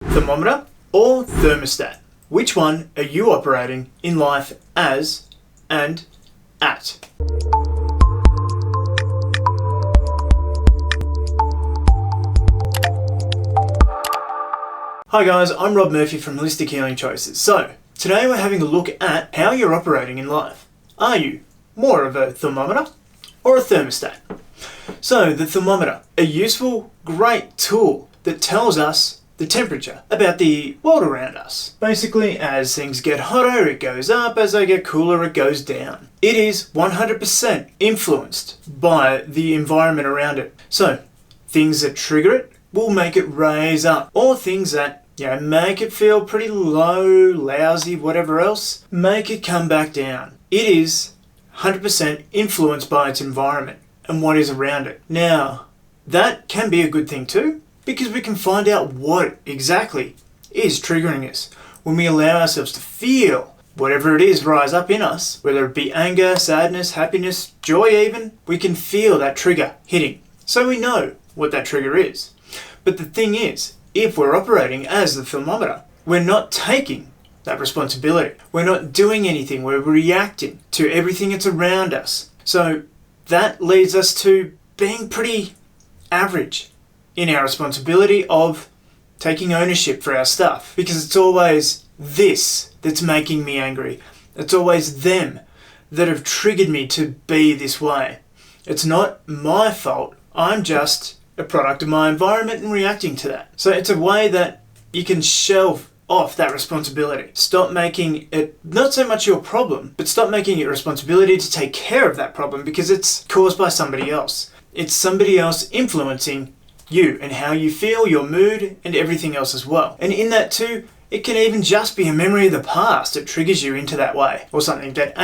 Thermometer or thermostat? Which one are you operating in life as and at? Hi guys, I'm Rob Murphy from Holistic Healing Choices. So, today we're having a look at how you're operating in life. Are you more of a thermometer or a thermostat? So, the thermometer, a useful, great tool that tells us the temperature about the world around us. Basically, as things get hotter, it goes up. As they get cooler, it goes down. It is 100% influenced by the environment around it. So, things that trigger it will make it raise up, or things that make it feel pretty low, lousy, whatever else, make it come back down. It is 100% influenced by its environment and what is around it. Now, that can be a good thing too, because we can find out what exactly is triggering us. When we allow ourselves to feel whatever it is rise up in us, whether it be anger, sadness, happiness, joy even, we can feel that trigger hitting. So we know what that trigger is. But the thing is, if we're operating as the thermometer, we're not taking that responsibility. We're not doing anything. We're reacting to everything that's around us. So that leads us to being pretty average in our responsibility of taking ownership for our stuff. Because it's always this that's making me angry. It's always them that have triggered me to be this way. It's not my fault. I'm just a product of my environment and reacting to that. So it's a way that you can shelve off that responsibility. Stop making it not so much your problem, but stop making it a responsibility to take care of that problem because it's caused by somebody else. It's somebody else influencing you and how you feel, your mood, and everything else as well. And in that too, it can even just be a memory of the past that triggers you into that way, or something that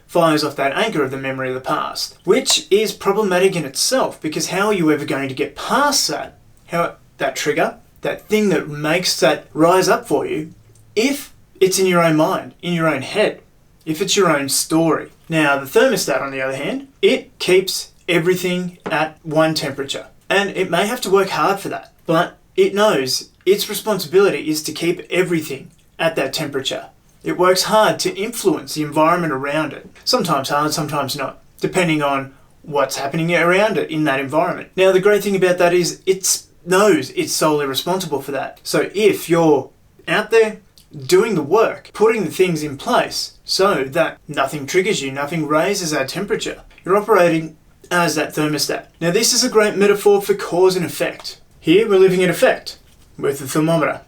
fires off that anchor of the memory of the past, which is problematic in itself, because how are you ever going to get past that trigger, that thing that makes that rise up for you, if it's in your own mind, in your own head, if it's your own story? Now, the thermostat, on the other hand, it keeps everything at one temperature, and it may have to work hard for that, but it knows its responsibility is to keep everything at that temperature. It works hard to influence the environment around it. Sometimes hard, sometimes not, depending on what's happening around it in that environment. Now, the great thing about that is it knows it's solely responsible for that. So if you're out there doing the work, putting the things in place so that nothing triggers you, nothing raises that temperature, you're operating as that thermostat. Now, this is a great metaphor for cause and effect. Here, we're living in effect with the thermometer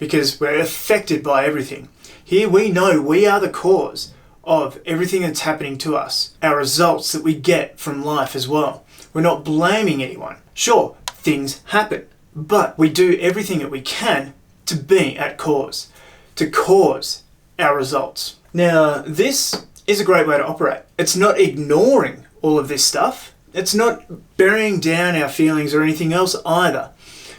because we're affected by everything. Here we know we are the cause of everything that's happening to us, our results that we get from life as well. We're not blaming anyone. Sure, things happen, but we do everything that we can to be at cause, to cause our results. Now, this is a great way to operate. It's not ignoring all of this stuff. It's not burying down our feelings or anything else either,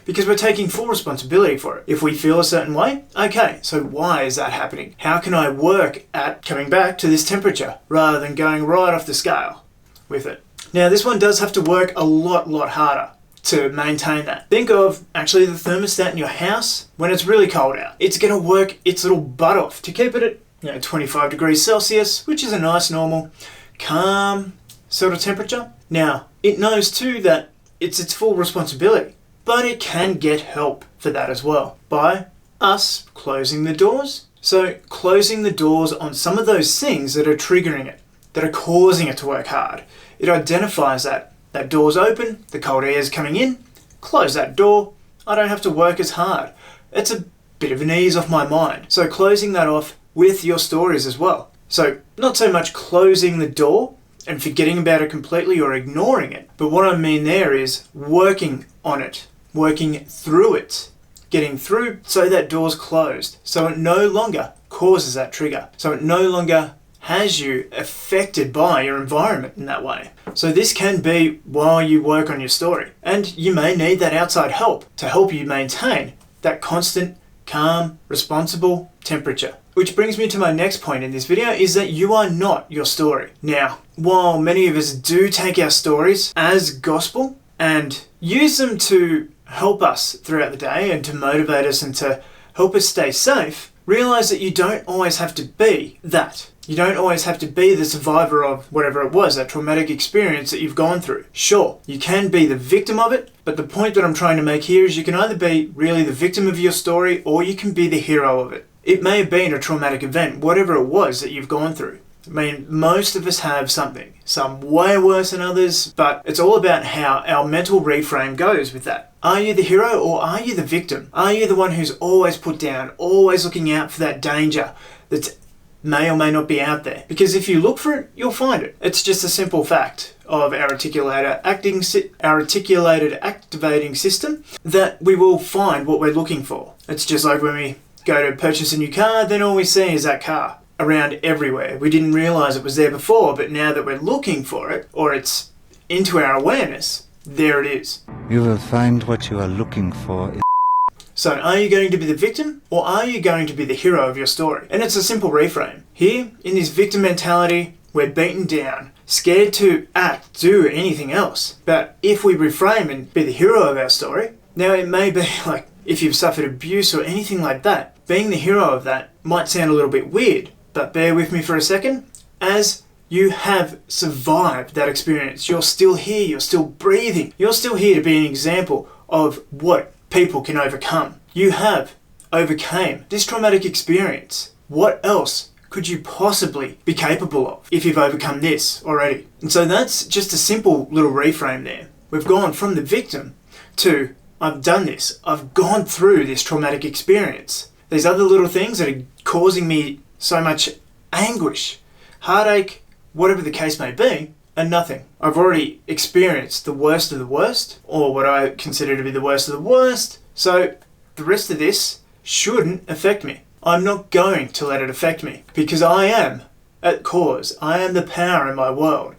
because we're taking full responsibility for it. If we feel a certain way, okay, so why is that happening? How can I work at coming back to this temperature rather than going right off the scale with it? Now, this one does have to work a lot harder to maintain that. Think of actually the thermostat in your house when it's really cold out. It's gonna work its little butt off to keep it at 25 degrees Celsius, which is a nice, normal, calm sort of temperature. Now, it knows too that it's its full responsibility. But it can get help for that as well by us closing the doors. So closing the doors on some of those things that are triggering it, that are causing it to work hard. It identifies that door's open, the cold air is coming in, close that door, I don't have to work as hard. It's a bit of an ease off my mind. So closing that off with your stories as well. So not so much closing the door and forgetting about it completely or ignoring it, but what I mean there is working on it. Working through it, getting through so that door's closed, so it no longer causes that trigger, so it no longer has you affected by your environment in that way. So this can be while you work on your story, and you may need that outside help to help you maintain that constant, calm, responsible temperature. Which brings me to my next point in this video, is that you are not your story. Now, while many of us do take our stories as gospel and use them to help us throughout the day and to motivate us and to help us stay safe, realize that you don't always have to be that. You don't always have to be the survivor of whatever it was, that traumatic experience that you've gone through. Sure, you can be the victim of it, but the point that I'm trying to make here is you can either be really the victim of your story or you can be the hero of it. It may have been a traumatic event, whatever it was that you've gone through. I mean, most of us have something, some way worse than others, but it's all about how our mental reframe goes with that. Are you the hero or are you the victim? Are you the one who's always put down, always looking out for that danger that may or may not be out there? Because if you look for it, you'll find it. It's just a simple fact of our articulated activating system that we will find what we're looking for. It's just like when we go to purchase a new car, then all we see is that car around everywhere. We didn't realize it was there before, but now that we're looking for it, or it's into our awareness, there it is. You will find what you are looking for. So are you going to be the victim or are you going to be the hero of your story? And it's a simple reframe. Here, in this victim mentality, we're beaten down, scared to act, do anything else. But if we reframe and be the hero of our story, now it may be like if you've suffered abuse or anything like that, being the hero of that might sound a little bit weird, but bear with me for a second. As you have survived that experience, you're still here, you're still breathing, you're still here to be an example of what people can overcome. You have overcame this traumatic experience. What else could you possibly be capable of if you've overcome this already? And so that's just a simple little reframe there. We've gone from the victim to I've done this, I've gone through this traumatic experience. These other little things that are causing me so much anguish, heartache, whatever the case may be, and nothing. I've already experienced the worst of the worst, or what I consider to be the worst of the worst, so the rest of this shouldn't affect me. I'm not going to let it affect me, because I am at cause. I am the power in my world.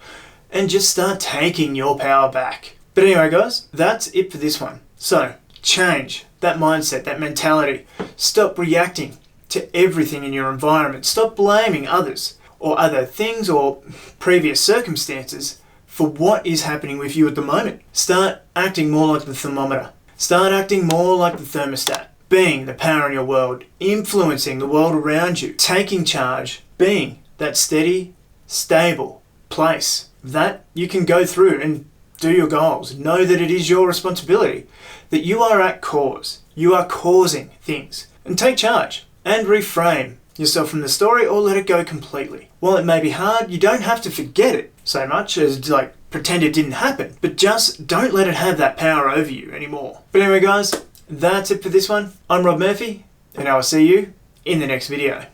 And just start taking your power back. But anyway guys, that's it for this one. So, change that mindset, that mentality. Stop reacting to everything in your environment. Stop blaming others or other things or previous circumstances for what is happening with you at the moment. Start acting more like the thermometer. Start acting more like the thermostat. Being the power in your world, influencing the world around you, taking charge, being that steady, stable place that you can go through and do your goals. Know that it is your responsibility, that you are at cause. You are causing things. And take charge and reframe yourself from the story or let it go completely. While it may be hard, you don't have to forget it so much as like pretend it didn't happen, but just don't let it have that power over you anymore. But anyway guys, that's it for this one. I'm Rob Murphy and I will see you in the next video.